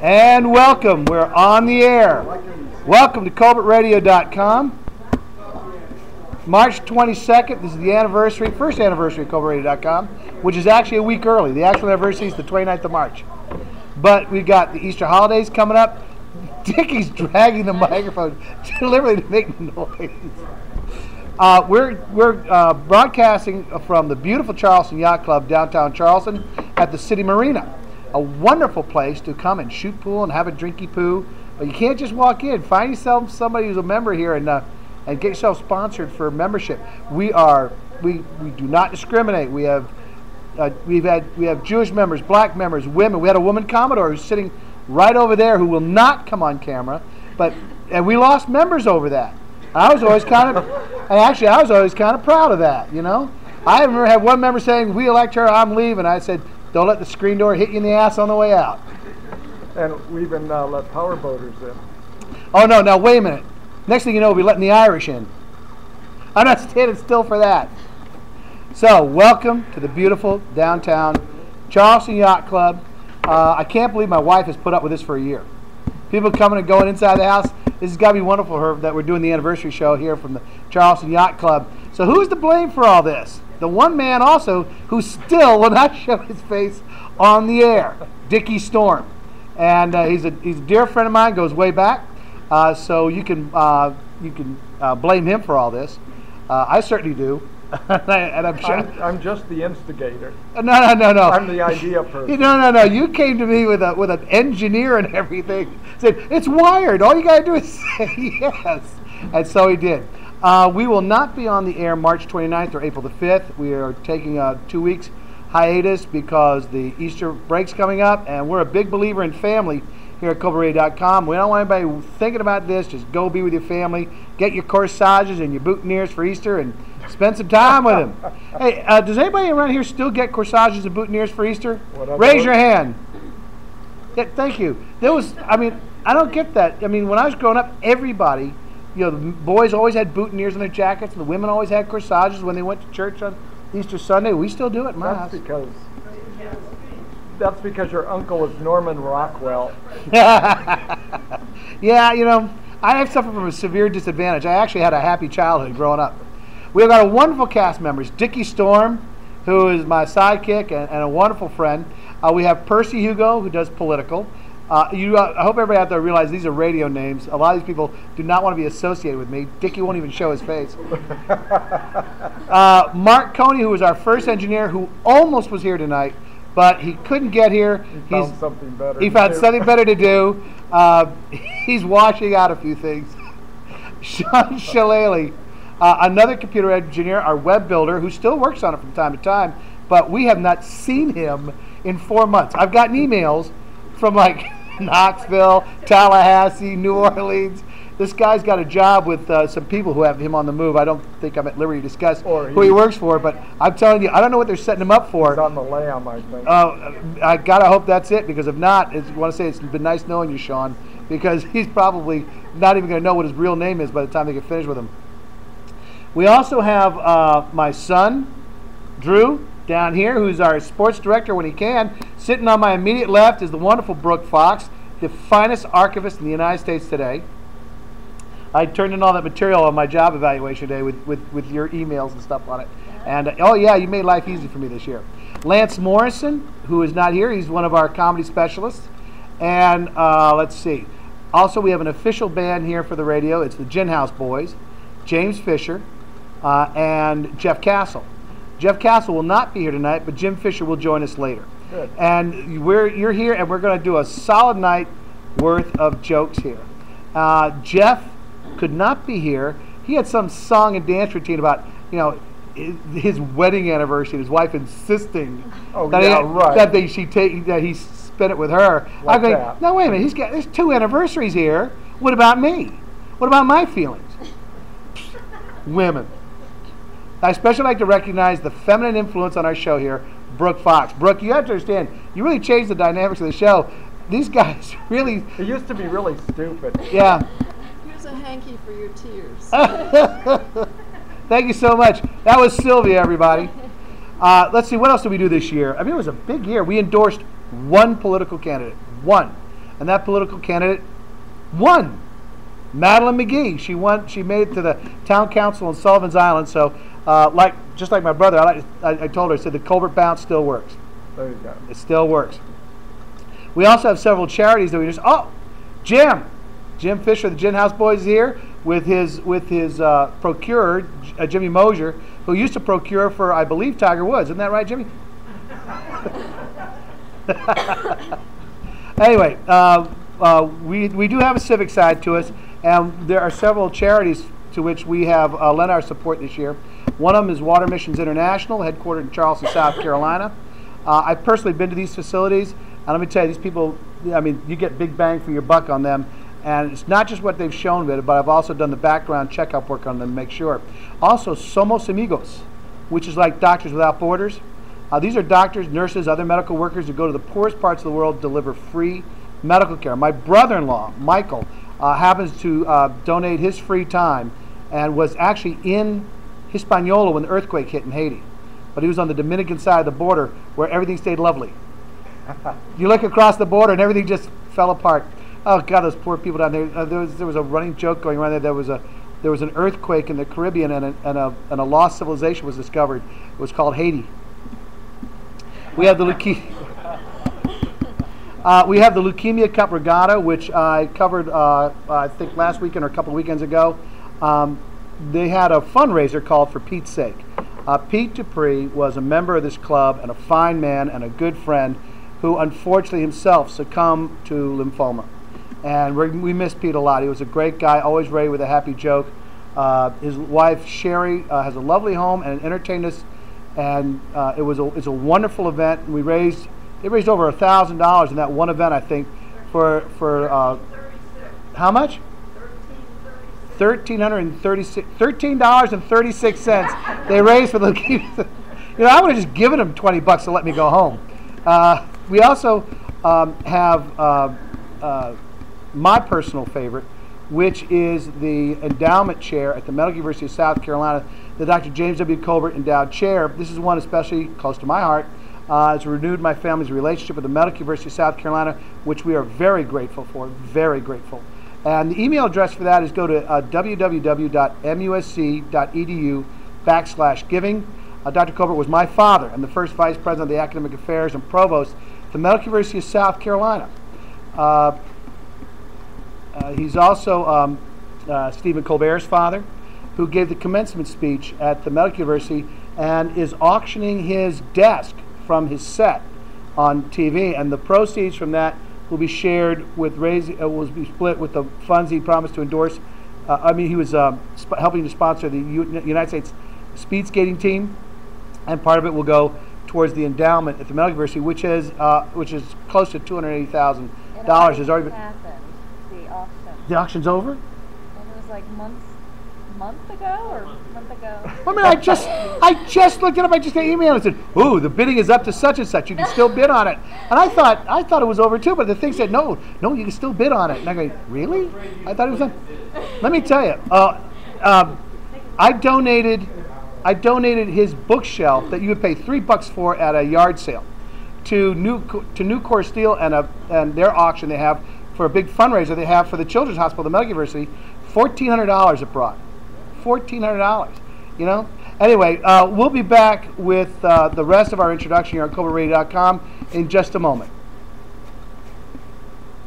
And welcome. We're on the air. Welcome to CovertRadio.com. March 22nd. This is the anniversary, first anniversary of CovertRadio.com, which is actually a week early. The actual anniversary is the 29th of March. But we've got the Easter holidays coming up. Dickie's dragging the microphone deliberately to make noise. We're broadcasting from the beautiful Charleston Yacht Club, downtown Charleston, at the City Marina. A wonderful place to come and shoot pool and have a drinky poo. But you can't just walk in. Find yourself somebody who's a member here and get yourself sponsored for membership. We do not discriminate. We have Jewish members, black members, women. We had a woman Commodore who's sitting right over there who will not come on camera, and we lost members over that. I was always kind of proud of that. You know, I remember had one member saying, "We elect her, I'm leaving." I said, "Don't let the screen door hit you in the ass on the way out." And we even let power boaters in. Oh no! Now wait a minute. Next thing you know, we'll be letting the Irish in. I'm not standing still for that. So welcome to the beautiful downtown Charleston Yacht Club. I can't believe my wife has put up with this for a year. People coming and going inside the house. This has got to be wonderful for her that we're doing the anniversary show here from the Charleston Yacht Club. So who's to blame for all this? The one man also who still will not show his face on the air, Dickie Storm. And he's a dear friend of mine, goes way back. So you can blame him for all this. I certainly do. And I'm sure I'm just the instigator. No. I'm the idea person. No. You came to me with an engineer and everything. Said it's wired. All you got to do is say yes. And so he did. We will not be on the air March 29th or April the 5th. We are taking a 2 weeks hiatus because the Easter break's coming up, and we're a big believer in family here at CovertRadio.com. We don't want anybody thinking about this. Just go be with your family. Get your corsages and your boutonnieres for Easter and spend some time with them. Hey, does anybody around here still get corsages and boutonnieres for Easter? Raise your hand. Yeah, thank you. I don't get that. I mean, when I was growing up, everybody, the boys always had boutonnieres in their jackets, and the women always had corsages when they went to church on Easter Sunday. We still do it in my house. That's because your uncle is Norman Rockwell. Yeah, I have suffered from a severe disadvantage. I actually had a happy childhood growing up. We've got a wonderful cast members. Dickie Storm, who is my sidekick and a wonderful friend. We have Percy Hugo, who does political. I hope everybody out there realizes these are radio names. A lot of these people do not want to be associated with me. Dickie won't even show his face. Mark Coney, who was our first engineer, who almost was here tonight, but he couldn't get here. He found something better. He found something better to do. He's washing out a few things. Sean Shillelagh, another computer engineer, our web builder, who still works on it from time to time, but we have not seen him in 4 months. I've gotten emails from like Knoxville, Tallahassee, New Orleans. This guy's got a job with some people who have him on the move. I don't think I'm at liberty to discuss who he works for, but I'm telling you, I don't know what they're setting him up for. He's on the lam, I think. I gotta hope that's it, because if not, I want to say it's been nice knowing you, Sean, because he's probably not even going to know what his real name is by the time they get finished with him. We also have my son, Drew, down here, who's our sports director when he can. Sitting on my immediate left is the wonderful Brooke Fox, the finest archivist in the United States today. I turned in all that material on my job evaluation day with your emails and stuff on it. And oh yeah, you made life easy for me this year. Lance Morrison, who is not here, he's one of our comedy specialists. And let's see. Also, we have an official band here for the radio. It's the Gin House Boys, James Fisher, and Jeff Castle. Jeff Castle will not be here tonight, but Jim Fisher will join us later. Good. And you're here, and we're going to do a solid night worth of jokes here. Jeff could not be here. He had some song and dance routine about, his wedding anniversary. His wife insisting that he spent it with her. Like I'm going, no, wait a minute. There's 2 anniversaries here. What about me? What about my feelings? Women. I especially like to recognize the feminine influence on our show here, Brooke Fox. Brooke, you have to understand, you really changed the dynamics of the show. These guys really... It used to be really stupid. Yeah. Here's a hanky for your tears. Thank you so much. That was Sylvia, everybody. Let's see, what else did we do this year? I mean, it was a big year. We endorsed one political candidate. One. and that political candidate won. Madeline McGee. She won. She made it to the town council in Sullivan's Island. So, just like my brother, I told her, I said the Colbert bounce still works. There you go. It still works. We also have several charities that we just. Oh, Jim Fisher, the Gin House Boys, is here with his procurer, Jimmy Mosier, who used to procure for, I believe, Tiger Woods. Isn't that right, Jimmy? Anyway, we do have a civic side to us, and there are several charities to which we have lent our support this year. One of them is Water Missions International, headquartered in Charleston, South Carolina. I've personally been to these facilities, and let me tell you, these people, I mean, you get big bang for your buck on them. And it's not just what they've shown with it, but I've also done the background checkup work on them to make sure. Also, Somos Amigos, which is like Doctors Without Borders. These are doctors, nurses, other medical workers who go to the poorest parts of the world to deliver free medical care. My brother-in-law, Michael, happens to donate his free time and was actually in Hispaniola when the earthquake hit in Haiti. But he was on the Dominican side of the border where everything stayed lovely. You look across the border and everything just fell apart. Oh God, those poor people down there. There was a running joke going around there. There was an earthquake in the Caribbean, and a lost civilization was discovered. It was called Haiti. We have the Leukemia Cup Regatta, which I covered I think last weekend or a couple of weekends ago. They had a fundraiser called For Pete's Sake. Pete Dupree was a member of this club and a fine man and a good friend who unfortunately himself succumbed to lymphoma. And we miss Pete a lot. He was a great guy, always ready with a happy joke. His wife, Sherry, has a lovely home and entertained us. And it's a wonderful event. They raised over $1,000 in that one event, I think, for how much? $13.36 they raised for the leukemia. I would have just given them $20 to let me go home. We also have my personal favorite, which is the endowment chair at the Medical University of South Carolina, the Dr. James W. Colbert Endowed Chair. This is one especially close to my heart. It's renewed my family's relationship with the Medical University of South Carolina, which we are very grateful for, very grateful. And the email address for that is go to www.musc.edu/giving. Dr. Colbert was my father and the first vice president of the academic affairs and provost at the Medical University of South Carolina. He's also Stephen Colbert's father, who gave the commencement speech at the Medical University and is auctioning his desk from his set on TV. And the proceeds from that will be shared with will be split with the funds he promised to endorse. He was helping to sponsor the United States speed skating team, and part of it will go towards the endowment at the Medical University, which is close to $280,000. Has already been happened. The auction. The auction's over? And it was like a month ago. I mean, I just looked it up. I just got an email and said, "Ooh, the bidding is up to such and such. You can still bid on it." And I thought it was over too, but the thing said, "No, you can still bid on it." And I go, "Really?" I thought it was done. Let me tell you, I donated his bookshelf that you would pay $3 for at a yard sale to Nucor Steel and their auction they have for a big fundraiser they have for the Children's Hospital, the Medical University. $1,400 it brought. $1,400. Anyway, we'll be back with the rest of our introduction here on CobraRadio.com in just a moment.